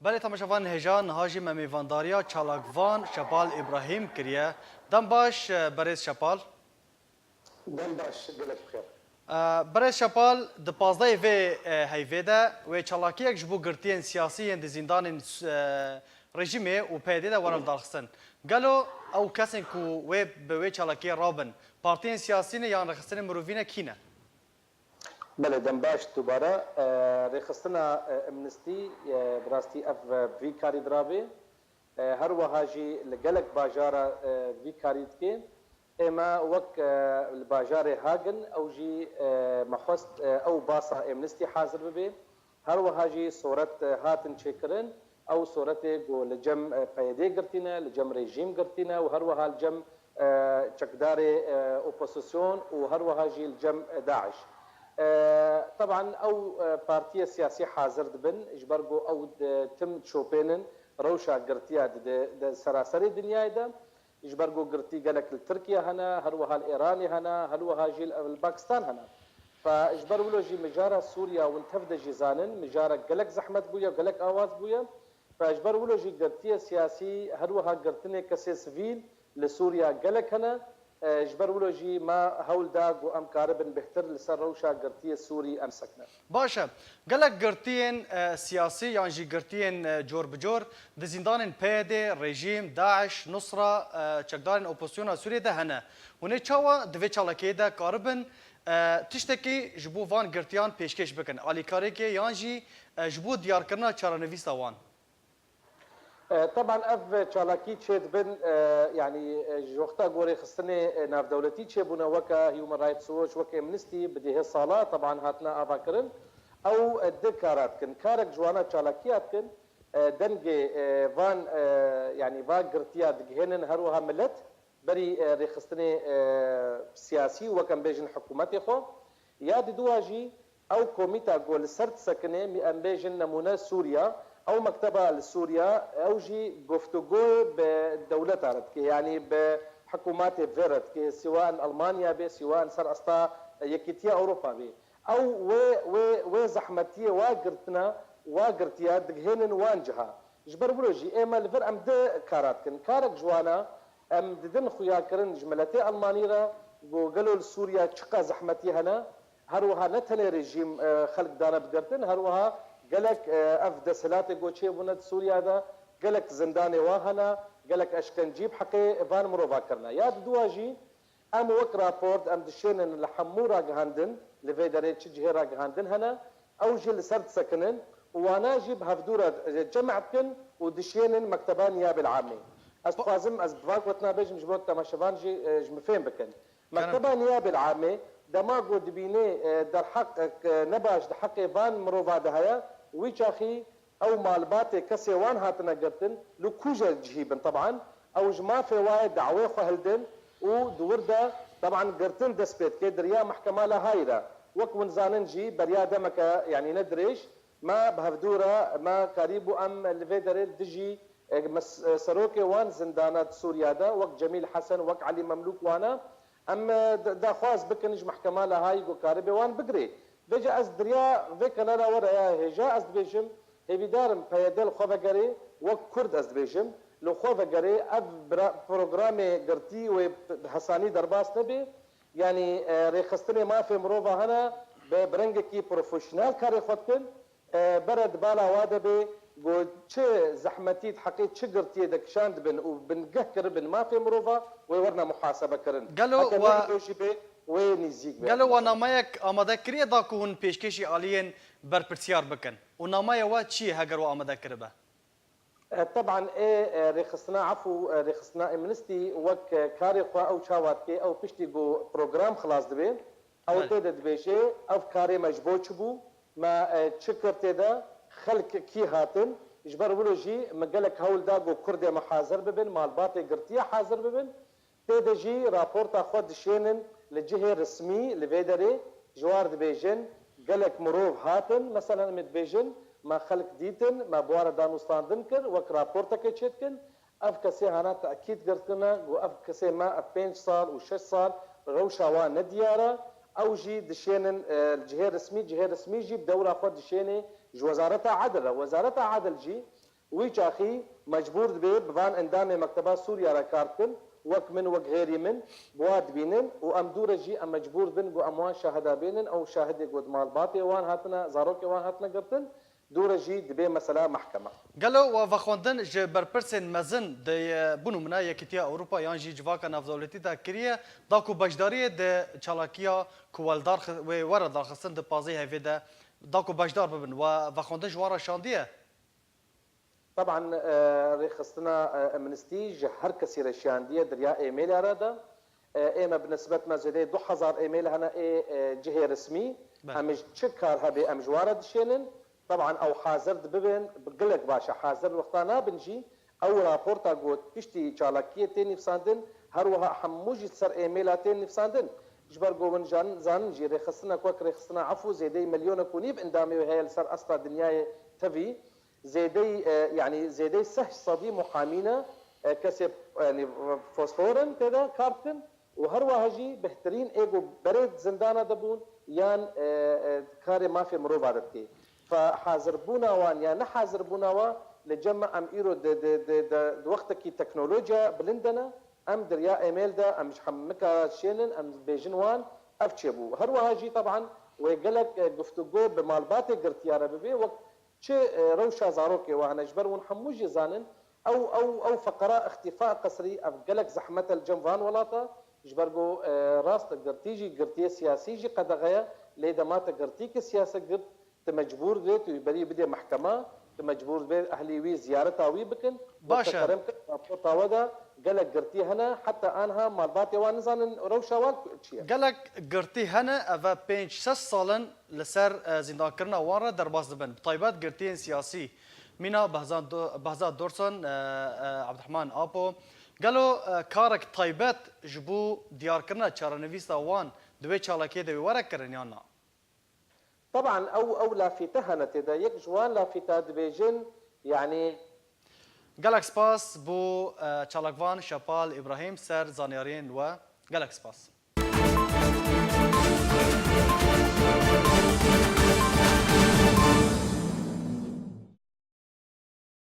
بله تماشاوان هجان هاجی ممیوانداریا چالاکوان شپال ابراهیم کریه دم باش برز شپال دم باش گلک بخیر برز شپال د 15 و هیوی ده و چالاکی یک جبو گرتین سیاسی د زندان رژیمه و پیده ده ورم دارخستن گلو او کسین کو و به چالاکی رابن پارتین سیاسی نه یا رخصتن مروفینه کینه بله دم باش دوباره رخصتنا امنستی براستی اف وی کاری درابه هر وهاجی لگلک باجارا وی کاریت که اما وك الباجار هاجن او جي مخست او باصه امنستي حاضر ببي هر وهاجي صورت هاتن شكرن او صورته جو لجم قيدي قرتنا لجم ريجيم قرتنا وهر وها الجم شكداري اوبوزيسيون وهر وهاجي الجم داعش طبعا او بارتيه سياسيه حاضر دبن اجبرجو او تم شوبينن روشا قرتيا د سراسري دنيا ده يجبرجو قرتي قالك تركيا هنا هروها الايراني هنا هروها جي الباكستان هنا فاجبروا له جي مجاره سوريا وانتفد جيزانن مجاره قالك زحمه بويا قالك اواز بويا فاجبروا له جي قرتي سياسي هروها قرتني كسي سفيل لسوريا قالك هنا اجبروا له جي ما هول داغ وام كاربن بهتر لسر روشا قرتي سوري امسكنا باشا قالك قرتين سياسي يعني جي قرتين جور بجور د زندان بيدي ريجيم داعش نصرة چقدارن اوبوزيون سوريا ده هنا ونه چاوا دوی چالاکی ده کاربن تشتكي جبو وان قرتيان پیشکش بکن علی کاری که یان جی جبو دیار کرنا چارنویستا وان طبعا اف تشالاكي تشيد بن يعني جوختا غوري خصني ناف دولتي تشيبونا وكا هيومن رايتس ووتش وكا امنستي بدي هي صاله طبعا هاتنا افاكرن او الدكارات كن كارك جوانا تشالاكيات كن دنجي فان يعني فا قرتيا دجهنن هروها ملت بري رخصني سياسي وكان بيجن حكومتي خو يا دواجي او كوميتا جول سرت سكنه ام بيجن نمونه سوريا او مكتبه لسوريا او جي گفتگو بدوله تارت يعني بحكومات فيرت سواء المانيا به سواء سر استا يكيتيا اوروبا به او و زحمتيه واقرتنا واقرتيا دغهنن وانجها جبر بروجي اما الفر ام د كاراتكن كارك جوانا ام ددن خويا كرن جملتي المانيرا قالوا لسوريا تشقى زحمتي هنا هروها نتني ريجيم خلق دانا بقرتن هروها قالك افدا سلاتي قوتشي بنت سوريا دا قالك زنداني واهنا قالك اشكنجيب حقي فان مروفا كرنا يا دواجي ام وك رابورت ام دشينن لحمورا غاندن لفيدري تشجهرا غاندن هنا او جيل سرد سكنن وانا جيب هفدورا جمعتكن ودشينن مكتبان نياب العامي استفازم از بفاق وتنا بيج مجبوت تماشفان جي جمفين بكن مكتبان نياب العامي دماغو دبيني در حق نباش در حق فان مروفا دهيا ويشاخي او مالباتي كسي وان هاتنا قرتن لو كوجا جهيبن طبعا او جما في وايد دعوه خهلدن ودوردا طبعا قرتن دسبيت كي دريا محكمه لا هايره وكون زاننجي بريا دمك يعني ندريش ما بهفدوره ما قريب ام الفيدر دجي سروكي وان زندانات سوريا دا وقت جميل حسن وقت علي مملوك وانا اما دا خواز بكنج محكمه لا هاي وكاربي وان بقري بيجا از دريا فيكنا ورا يا هجا از بيجم هي دارم بيدل خوفغري وكرد از بيجم لو خوفغري اب بروجرامي قرتي وحساني درباس نبي يعني ريخستني ما في مروفا هنا برنجكي بروفيشنال كاري خدكن برد بالا وادبي قول تشي زحمتي حقي تشي قرتي دك شاند بن وبنقهكر بن ما في مروفا ويورنا محاسبه كرن قالوا ونامايك آماده کریه دا که هون پیشکشی آلین برپرسیار بکن و نامای وا چی هگر و آماده کرده طبعا ايه رخصنا عفو رخصنا امنستي وك كاري خوا او شاواتكي او بشتي جو بروجرام خلاص دبي او تيدا دبيشي او كاري مجبو تشبو ما تشكر تيدا خلق كي هاتن اجبر ولوجي مقالك هول دا جو كردي محاضر ببن مال باطي قرتيه حاضر ببن تيدا جي رابورتا خود شينن لجهه رسمي لفيدري جوار دبيجن قالك مروف هاتن مثلا مدبيجن ما خلق ديتن ما بوار دانوستان دنكر وك رابورتا كيتشتكن اف كسي هانا تاكيد قرتنا واف كسي ما 5 صال و6 صال روشا وان نديارة او جي دشينن الجهه الرسمي جهه رسمي جي بدوره خود دشيني وزارتها عدل جي ويجاخي مجبور دبي بفان اندامي مكتبات سوريا راكارتن وك من وك غيري من بواد بينن وام دورجي ام مجبور بن جو اموان شاهدا بينن او شاهد قد مال باطي وان هاتنا زاروكي وان هاتنا قرتن دورجي دبي مثلا محكمه قالوا وفخوندن ج برپرسن مزن د بونو منا یکتیا اوروپا یان جی جواکا نافدولتی دا کریه داکو بجداری د چالاکیا کوالدار و ور داخستن د پازی هفی ده داکو بجدار ببن و وخوندن جوارا شاندیه طبعا ريخصتنا امنستي هر كسي رشانديه دريا ايميل ارادا ايما بالنسبه ما زي 2000 ايميل هنا جهه رسمي ام تشكر هبي ام جوارا دشينن طبعا او حاضر ببن بقلك باشا حاضر وقتنا بنجي او رابورتا قوت كشتي چالاكيه تاني فساندن هروها حموجي سر ايميلاتين نفساندن جبر قومن جان زان جي ريخصتنا كوك ريخصتنا عفو زي مليون كونيب اندامي وهي سر اصلا دنيا تفي زيدي يعني زيدي سه صدي محامينا كسب يعني فوسفورن كذا كارتن وهروا هجي بهترين ايجو بريد زندانا دبون يان كاري ما في مرو بارتي فحاضر بونا وان يا نحاضر بونا وا لجمع ام ايرو د وقتك تكنولوجيا بلندنا ام دريا ايميل دا ام مش حمكا شينن ام بيجنوان افتشبو هروا هجي طبعا ويقلك گفتگو بمالبات قرتياره ببي وقت چه روشا زاروكي وانا جبر ونحموجي زانن او فقراء اختفاء قسري افقلك زحمه الجنفان ولاطه جبرجو راست قرتيجي قرتيه سياسيجي قد غيا ليدا ما تقرتيك سياسه قرت تمجبور ذات يبري بدي محكمه تمجبور بي اهلي وي زيارتها وي بكن باشا رابورتا ودا قالك قرتي هنا حتى انها مالباتي وانزان روشا وان قالك قرتي هنا افا 5 سالن لسر زندان كرنا وان را درباز دبن طيبات قرتين سياسي مينا بهزاد دورسون عبد الرحمن ابو قالوا كارك طيبات جبو ديار كرنا تشارنفيستا وان دوي تشالاكي دوي ورا كرنيانا طبعا او لافتها نتدا يك جوان لافتا دبيجن يعني قالك سباس بو çalakvan شپال ابراهيم سر زانيارين و قالك سباس